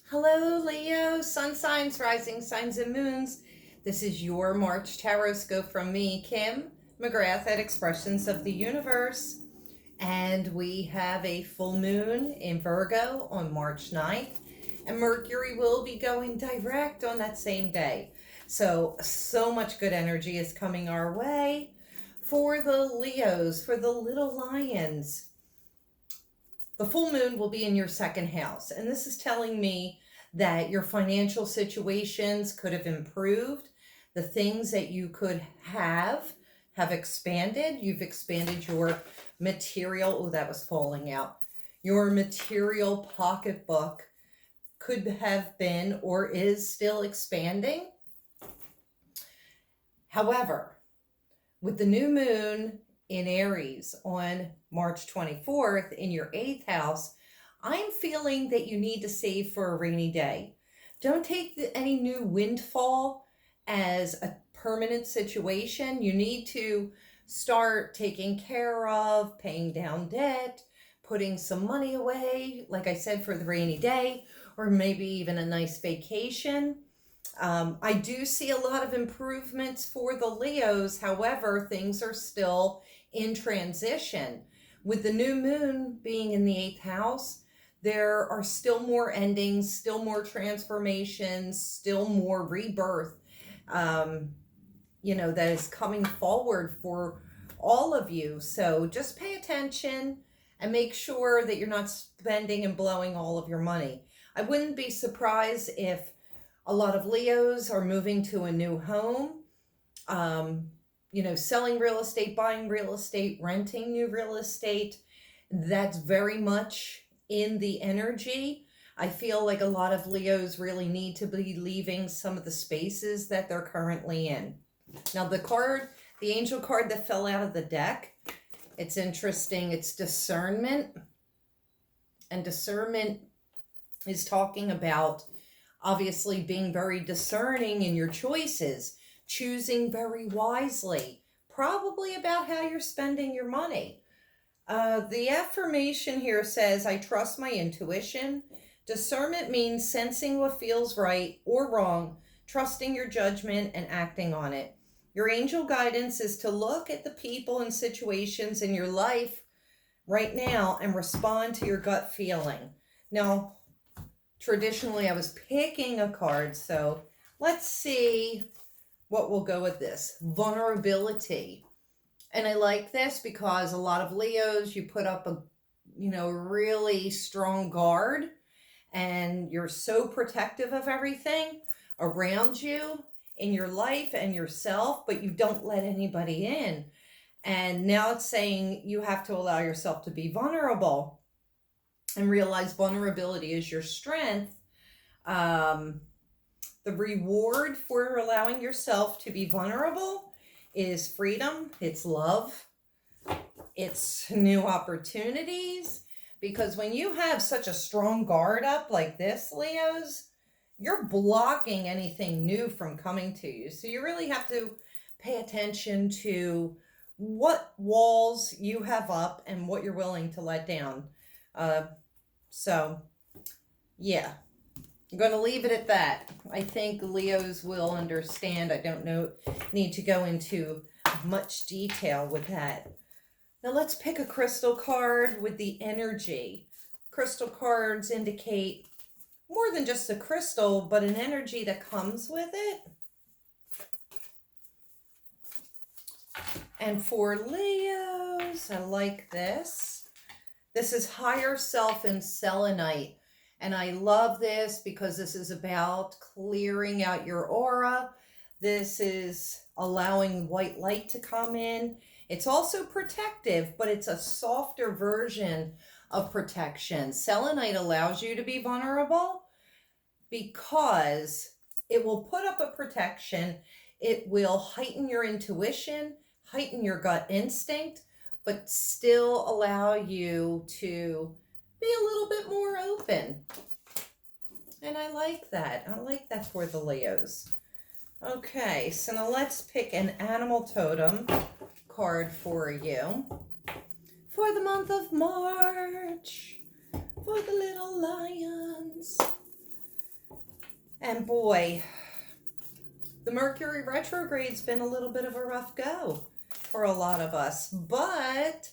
Hello, Leo, sun signs, rising signs, and moons. This is your March Horoscope from me, Kim McGrath at Expressions of the Universe. And we have a full moon in Virgo on March 9th, and Mercury will be going direct on that same day. So much good energy is coming our way for the Leos, for the little lions. The full moon will be in your second house, and this is telling me that your financial situations could have improved. The things that you could have expanded. You've expanded your material. Oh, that was falling out. Your material pocketbook could have been or is still expanding. However, with the new moon in Aries on March 24th in your 8th house, I'm feeling that you need to save for a rainy day. Don't take any new windfall as a permanent situation. You need to start taking care of, paying down debt, putting some money away, like I said, for the rainy day, or maybe even a nice vacation. I do see a lot of improvements for the Leos. However, things are still in transition. With the new moon being in the 8th house, there are still more endings, still more transformations, still more rebirth, that is coming forward for all of you. So just pay attention and make sure that you're not spending and blowing all of your money. I wouldn't be surprised if a lot of Leos are moving to a new home, selling real estate, buying real estate, renting new real estate. That's very much in the energy. I feel like a lot of Leos really need to be leaving some of the spaces that they're currently in. Now, the angel card that fell out of the deck, it's interesting. It's discernment. And discernment is talking about obviously being very discerning in your choices, choosing very wisely, probably about how you're spending your money. The affirmation here says, I trust my intuition. Discernment means sensing what feels right or wrong, trusting your judgment and acting on it. Your angel guidance is to look at the people and situations in your life right now and respond to your gut feeling. Now, traditionally, I was picking a card, so let's see what will go with this. Vulnerability. And I like this because a lot of Leos, you put up a really strong guard, and you're so protective of everything around you in your life and yourself, but you don't let anybody in. And now it's saying you have to allow yourself to be vulnerable and realize vulnerability is your strength. The reward for allowing yourself to be vulnerable is freedom, it's love, it's new opportunities. Because when you have such a strong guard up like this, Leos, you're blocking anything new from coming to you. So you really have to pay attention to what walls you have up and what you're willing to let down. Yeah, I'm going to leave it at that. I think Leos will understand. I don't need to go into much detail with that. Now let's pick a crystal card with the energy. Crystal cards indicate more than just a crystal, but an energy that comes with it. And for Leos, I like this. This is higher self and selenite. And I love this because this is about clearing out your aura. This is allowing white light to come in. It's also protective, but it's a softer version of protection. Selenite allows you to be vulnerable because it will put up a protection. It will heighten your intuition, heighten your gut instinct, but still allow you to be a little bit more open. And I like that. I like that for the Leos. Okay, so now let's pick an animal totem card for you for the month of March, for the little lions. And boy, the Mercury retrograde's been a little bit of a rough go for a lot of us, but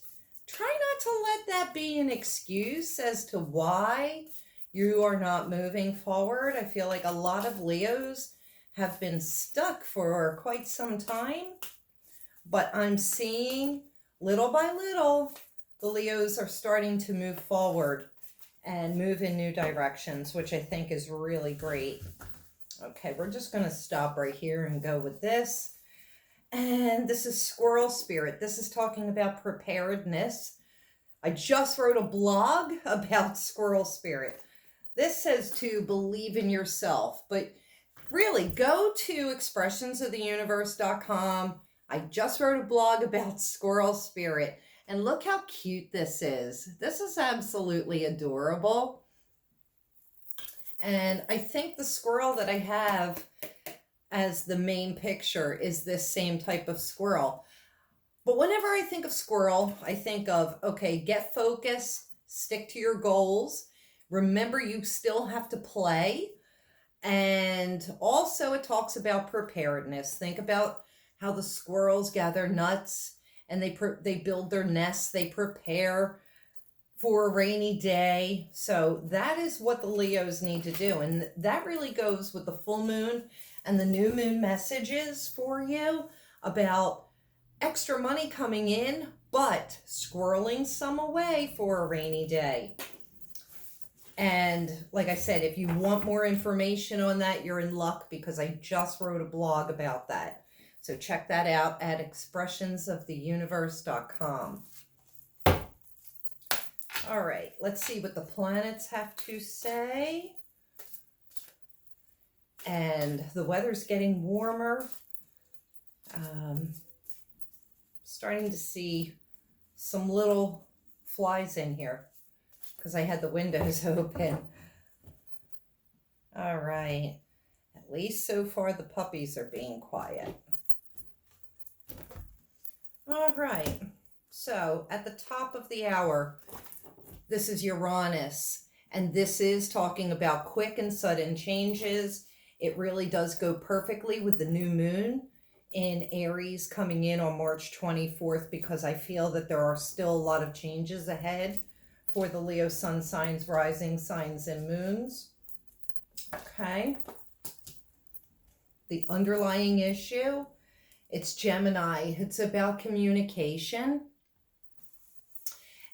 try not to let that be an excuse as to why you are not moving forward. I feel like a lot of Leos have been stuck for quite some time, but I'm seeing little by little, the Leos are starting to move forward and move in new directions, which I think is really great. Okay, we're just going to stop right here and go with this. And this is Squirrel Spirit. This is talking about preparedness. I just wrote a blog about Squirrel Spirit. This says to believe in yourself, but really go to expressionsoftheuniverse.com. I just wrote a blog about Squirrel Spirit, and look how cute this is. This is absolutely adorable. And I think the squirrel that I have as the main picture is this same type of squirrel. But whenever I think of squirrel, I think of, okay, get focused, stick to your goals. Remember, you still have to play. And also it talks about preparedness. Think about how the squirrels gather nuts and they build their nests, they prepare for a rainy day. So that is what the Leos need to do. And that really goes with the full moon and the new moon messages for you about extra money coming in, but squirreling some away for a rainy day. And like I said, if you want more information on that, you're in luck because I just wrote a blog about that. So check that out at expressionsoftheuniverse.com. All right, let's see what the planets have to say. And the weather's getting warmer. Starting to see some little flies in here because I had the windows open. All right, at least so far the puppies are being quiet. All right, so at the top of the hour, this is Uranus, and this is talking about quick and sudden changes. It really does go perfectly with the new moon in Aries coming in on March 24th because I feel that there are still a lot of changes ahead for the Leo sun signs, rising signs, and moons. Okay. The underlying issue, it's Gemini. It's about communication.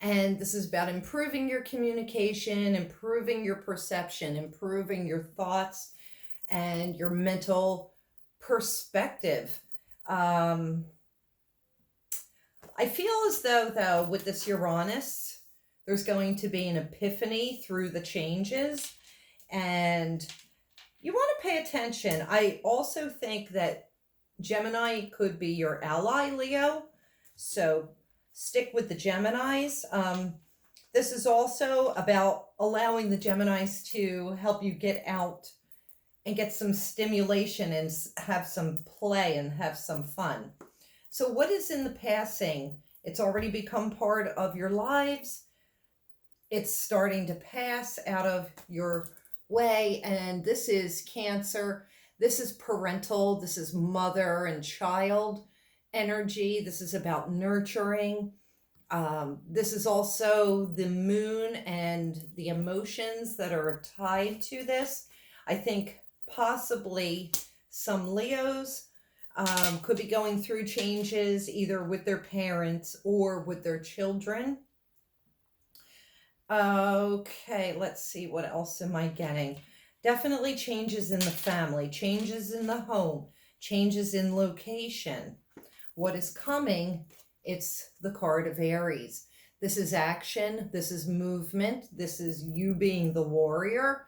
And this is about improving your communication, improving your perception, improving your thoughts and your mental perspective. I feel as though, with this Uranus, there's going to be an epiphany through the changes, and you want to pay attention. I also think that Gemini could be your ally, Leo, so stick with the Geminis. This is also about allowing the Geminis to help you get out and get some stimulation and have some play and have some fun. So what is in the passing? It's already become part of your lives. It's starting to pass out of your way. And this is Cancer. This is parental. This is mother and child energy. This is about nurturing. This is also the moon and the emotions that are tied to this. I think possibly some Leos could be going through changes either with their parents or with their children. Okay, let's see, what else am I getting? Definitely changes in the family, changes in the home, changes in location. What is coming? It's the card of Aries. This is action, this is movement, this is you being the warrior.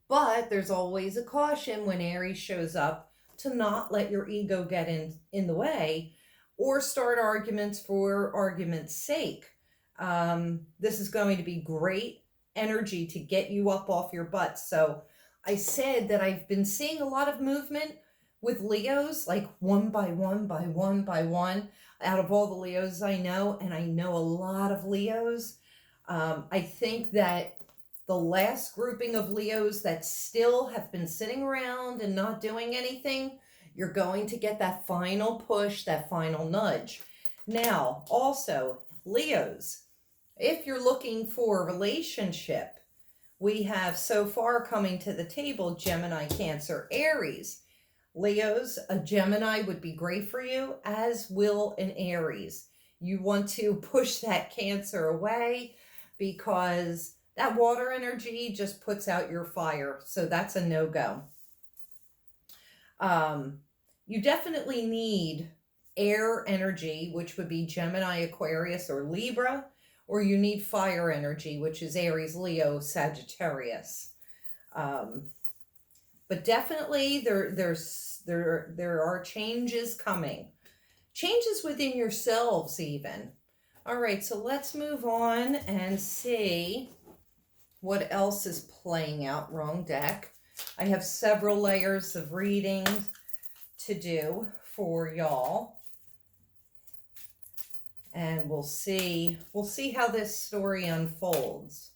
But there's always a caution when Aries shows up to not let your ego get in the way or start arguments for argument's sake. This is going to be great energy to get you up off your butt. So I said that I've been seeing a lot of movement with Leos, like one by one by one by one, out of all the Leos I know, and I know a lot of Leos. I think that the last grouping of Leos that still have been sitting around and not doing anything, you're going to get that final push, that final nudge. Now, also, Leos, if you're looking for a relationship, we have so far coming to the table Gemini, Cancer, Aries. Leos, a Gemini would be great for you, as will an Aries. You want to push that Cancer away because that water energy just puts out your fire. So that's a no-go. You definitely need air energy, which would be Gemini, Aquarius, or Libra, or you need fire energy, which is Aries, Leo, Sagittarius. But definitely there are changes coming. Changes within yourselves even. All right, so let's move on and see what else is playing out. Wrong deck. I have several layers of readings to do for y'all. And we'll see how this story unfolds.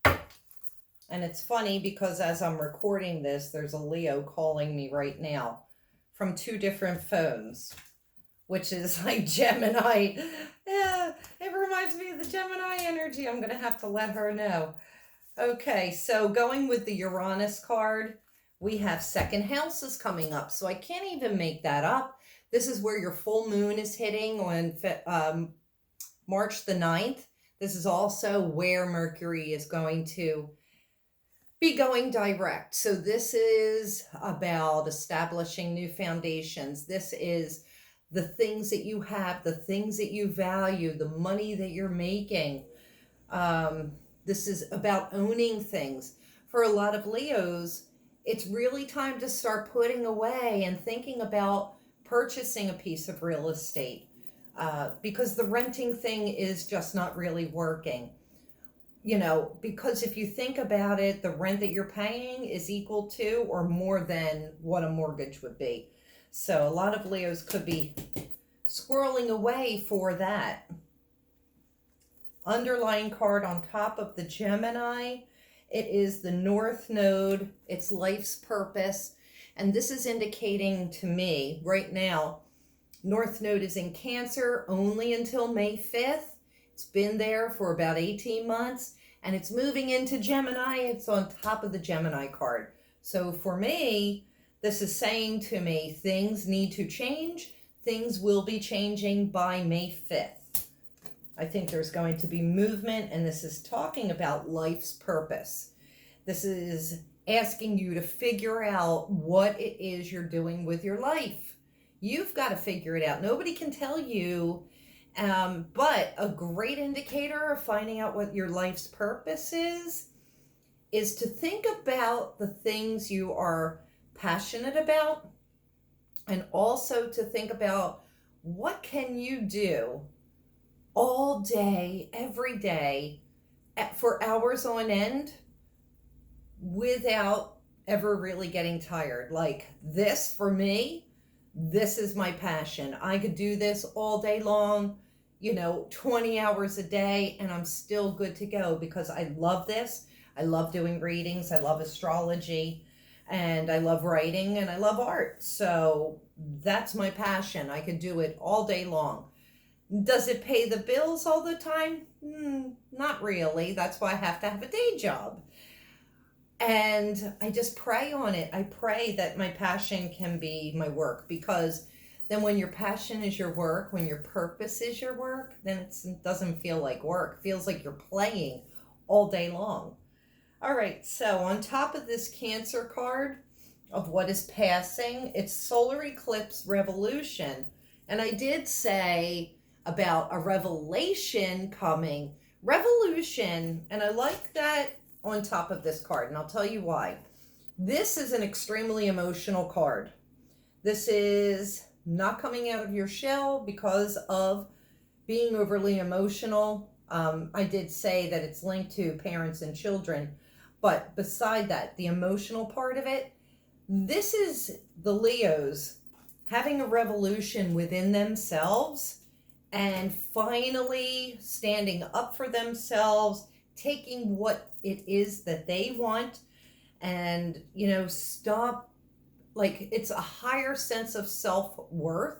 And it's funny because as I'm recording this, there's a Leo calling me right now from 2 different phones, which is like Gemini. Yeah, it reminds me of the Gemini energy. I'm going to have to let her know. Okay, so going with the Uranus card, we have second houses coming up. So I can't even make that up. This is where your full moon is hitting on March the 9th. This is also where Mercury is going to be going direct. So this is about establishing new foundations. This is the things that you have, the things that you value, the money that you're making. This is about owning things. For a lot of Leos, it's really time to start putting away and thinking about purchasing a piece of real estate because the renting thing is just not really working. You know, because if you think about it, the rent that you're paying is equal to or more than what a mortgage would be. So a lot of Leos could be squirreling away for that. Underlying card on top of the Gemini, it is the North Node. It's life's purpose. And this is indicating to me right now, North Node is in Cancer only until May 5th. It's been there for about 18 months and it's moving into Gemini. It's on top of the Gemini card. So for me, this is saying to me, things need to change. Things will be changing by May 5th. I think there's going to be movement, and this is talking about life's purpose. This is asking you to figure out what it is you're doing with your life. You've got to figure it out. Nobody can tell you, but a great indicator of finding out what your life's purpose is to think about the things you are passionate about, and also to think about what can you do all day, every day, for hours on end without ever really getting tired. Like this, for me, this is my passion. I could do this all day long, 20 hours a day, and I'm still good to go because I love this. I love doing readings. I love astrology, and I love writing, and I love art. So that's my passion. I could do it all day long. Does it pay the bills all the time? Not really. That's why I have to have a day job. And I just pray on it. I pray that my passion can be my work, because then when your passion is your work, when your purpose is your work, then it doesn't feel like work. It feels like you're playing all day long. All right, so on top of this Cancer card of what is passing, it's solar eclipse revolution. And I did say about a revelation coming. Revolution, and I like that on top of this card, and I'll tell you why. This is an extremely emotional card. This is not coming out of your shell because of being overly emotional. I did say that it's linked to parents and children, but beside that, the emotional part of it, this is the Leos having a revolution within themselves and finally standing up for themselves, taking what it is that they want and, stop. Like, it's a higher sense of self-worth,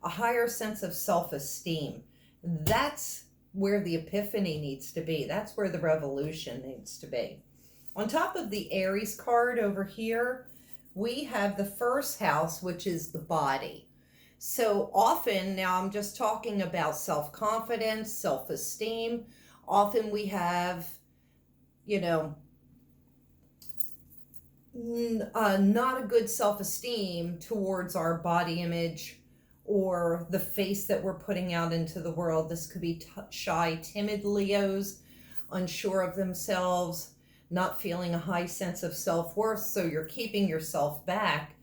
a higher sense of self-esteem. That's where the epiphany needs to be. That's where the revolution needs to be. On top of the Aries card over here, we have the first house, which is the body. So often, now I'm just talking about self-confidence, self-esteem. Often we have, you know, not a good self-esteem towards our body image or the face that we're putting out into the world. This could be shy, timid Leos, unsure of themselves, not feeling a high sense of self-worth, so you're keeping yourself back.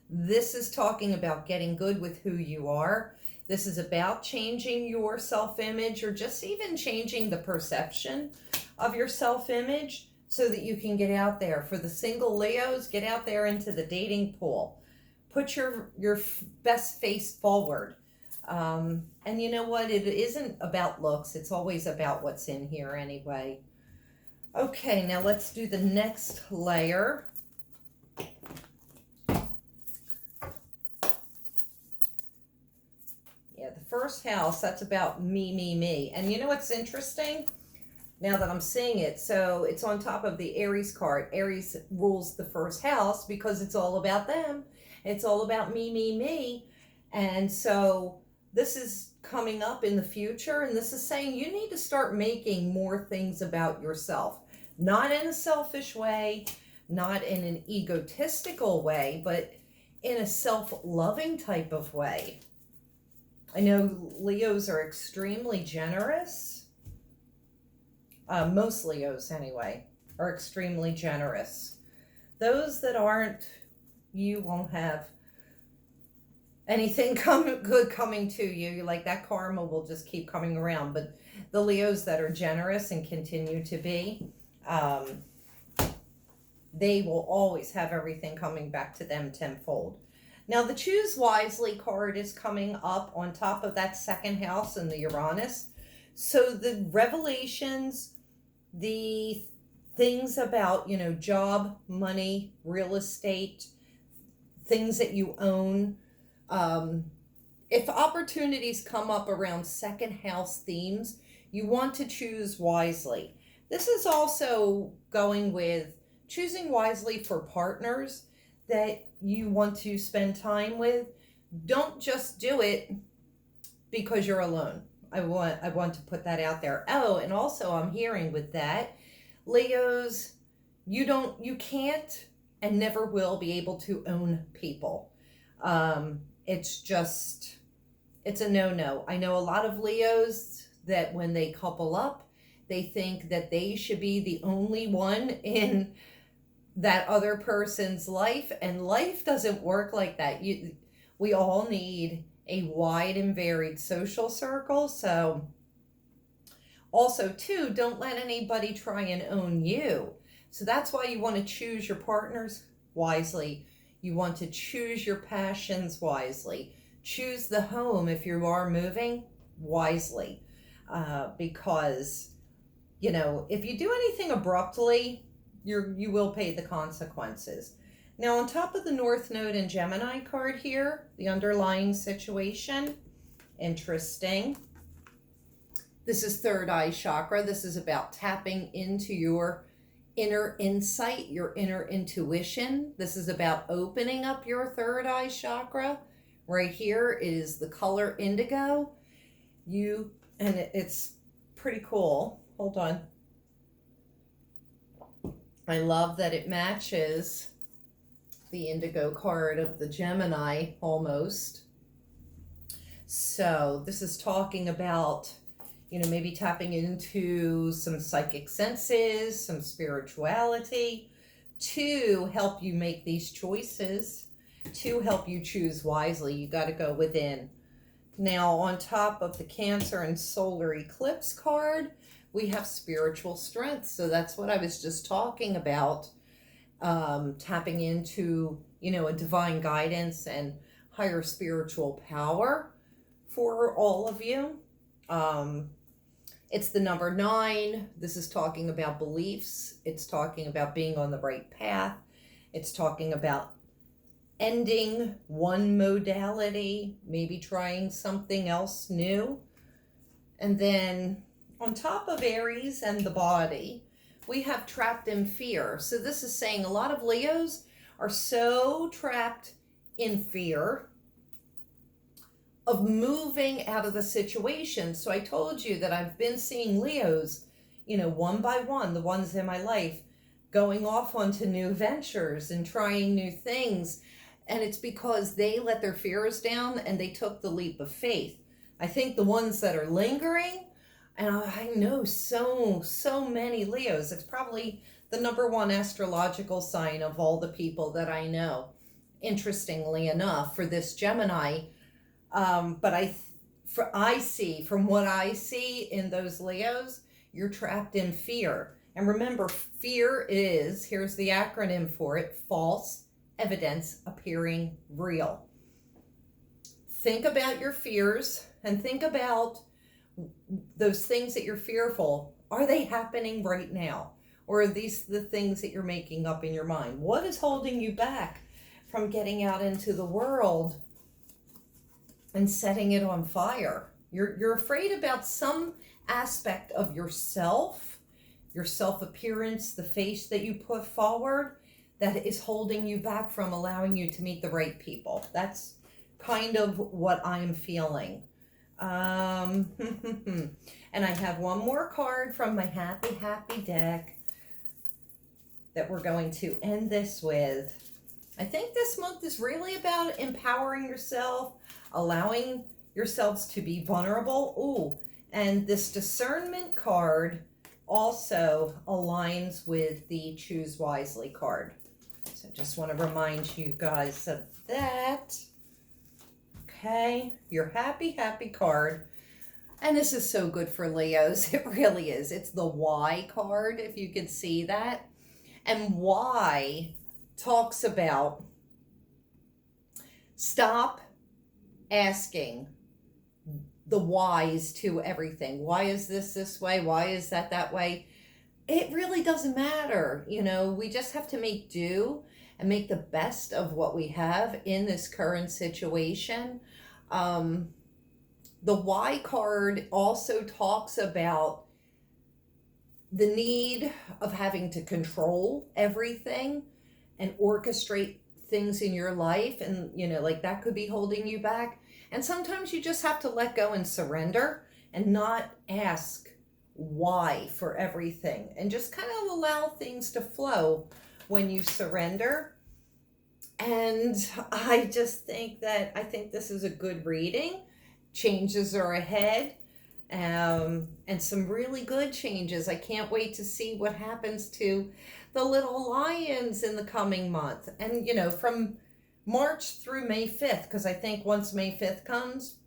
This is talking about getting good with who you are. This is about changing your self-image, or just even changing the perception of your self-image, so that you can get out there. For the single Leos, get out there into the dating pool. Put your best face forward. And you know what? It isn't about looks. It's always about what's in here anyway. Okay, now let's do the next layer. Yeah, the first house, that's about me. And you know what's interesting? Now that I'm seeing it, so it's on top of the Aries card. Aries rules the first house because it's all about them. It's all about me. And so this is coming up in the future, and this is saying you need to start making more things about yourself. Not in a selfish way, not in an egotistical way, but in a self-loving type of way. I know Leos are extremely generous. Most Leos, anyway, are extremely generous. Those that aren't, you won't have anything good coming to you. Like, that karma will just keep coming around. But the Leos that are generous and continue to be, they will always have everything coming back to them tenfold. Now, the Choose Wisely card is coming up on top of that second house in the Uranus. So the revelations, the things about, job, money, real estate, things that you own. If opportunities come up around second house themes, you want to choose wisely. This is also going with choosing wisely for partners that you want to spend time with. Don't just do it because you're alone. I want to put that out there. Oh, and also I'm hearing with that, Leos, you can't and never will be able to own people. It's a no-no. I know a lot of Leos that when they couple up, they think that they should be the only one in that other person's life, and life doesn't work like that. We all need a wide and varied social circle. So also too, don't let anybody try and own you. So that's why you want to choose your partners wisely. You want to choose your passions wisely. Choose the home, if you are moving, wisely. Because, if you do anything abruptly, you will pay the consequences. Now, on top of the North Node and Gemini card here, the underlying situation, interesting. This is third eye chakra. This is about tapping into your inner insight, your inner intuition. This is about opening up your third eye chakra. Right here is the color indigo. And it's pretty cool. Hold on. I love that it matches the indigo card of the Gemini almost. So this is talking about, maybe tapping into some psychic senses, some spirituality to help you make these choices, to help you choose wisely. You got to go within. Now, on top of the Cancer and solar eclipse card, we have spiritual strength. So that's what I was just talking about. Tapping into, a divine guidance and higher spiritual power for all of you. It's the number 9. This is talking about beliefs. It's talking about being on the right path. It's talking about ending one modality, maybe trying something else new. And then on top of Aries and the body, we have trapped in fear. So this is saying a lot of Leos are so trapped in fear of moving out of the situation. So I told you that I've been seeing Leos, one by one, the ones in my life, going off onto new ventures and trying new things. And it's because they let their fears down and they took the leap of faith. I think the ones that are lingering, and I know so many Leos, it's probably the number 1 astrological sign of all the people that I know, interestingly enough, for this Gemini. But I see, from what I see in those Leos, you're trapped in fear. And remember, fear is, here's the acronym for it, false evidence appearing real. Think about your fears and think about those things that you're fearful. Are they happening right now? Or are these the things that you're making up in your mind? What is holding you back from getting out into the world and setting it on fire? You're afraid about some aspect of yourself, your self-appearance, the face that you put forward, that is holding you back from allowing you to meet the right people. That's kind of what I'm feeling. And I have one more card from my happy deck that we're going to end this with. I think this month is really about empowering yourself, allowing yourselves to be vulnerable. Ooh, and this discernment card also aligns with the choose wisely card. So just want to remind you guys of that. Okay, your happy card. And this is so good for Leos. It really is. It's the Y card, if you can see that. And Y talks about stop asking the whys to everything. Why is this way? Why is that way? It really doesn't matter. We just have to make do and make the best of what we have in this current situation. The Y card also talks about the need of having to control everything and orchestrate things in your life. And, like that could be holding you back. And sometimes you just have to let go and surrender and not ask why for everything. And just kind of allow things to flow when you surrender. And I just think this is a good reading. Changes are ahead. And some really good changes. I can't wait to see what happens to the little lions in the coming month. And, from March through May 5th, because I think once May 5th comes,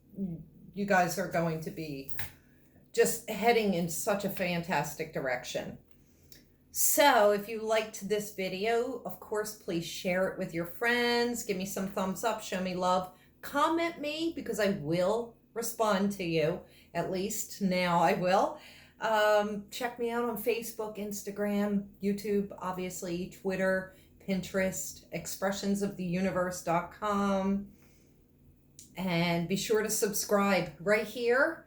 you guys are going to be just heading in such a fantastic direction. So if you liked this video, of course, please share it with your friends. Give me some thumbs up, show me love, comment me, because I will respond to you. At least now I will. Check me out on Facebook, Instagram, YouTube, obviously, Twitter, Pinterest, expressionsoftheuniverse.com. And be sure to subscribe right here.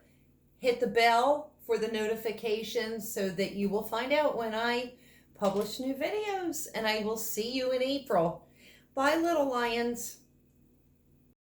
Hit the bell for the notifications so that you will find out when I publish new videos. And I will see you in April. Bye, little lions.